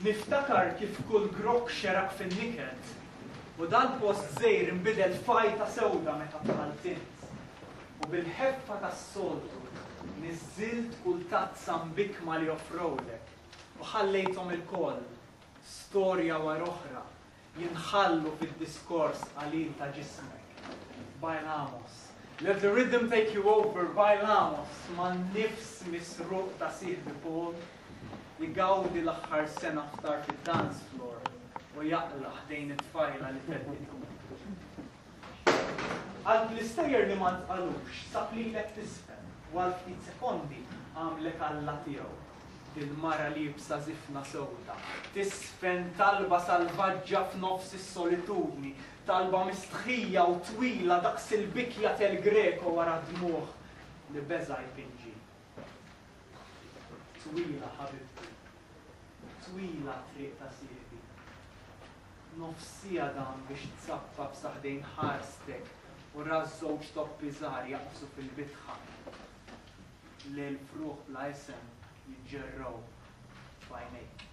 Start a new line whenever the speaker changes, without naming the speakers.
Niftakar kif kull grok xeraq fin-niket u dal-post żejr inbidel fajta sewda meta bħalt int. U bil-ħeffa tas-soltu niżżilt kull tazza mbikma li offrowlek u ħallejthom il-koll storja wara oħra jinħallu fid-diskors qalil ta' ġismek. Bailamos. Let the rhythm take you over, bailamos. Ma' nifs misruq ta' sieħbi Paul jgawdi l-aħħar sena ftar fid-dance floor u jaqla ħdejn it-tfajla li fedditu. Għal l-istejjer li ma tqalux, saqlilek tisfen, u għal ftit sekondi għamlek alla tiegħu. Dil-mara li jibsa zifna sewda, tisfen talba salvaġġa f'nofs is-solitudni, talba mistħija u twila daqs il-bikja tel-Greko wara dmuħ li beża jpinġi. Twila ħabibti, twila triq ta' sieħbi. Nofsija dan biex tsappa b'saħdejn ħarstek u raż-żewġ toppi żgħar jaqbsu fil-bitħa. Lejl fruħ bla isem jiġġerraw f'għajnejk.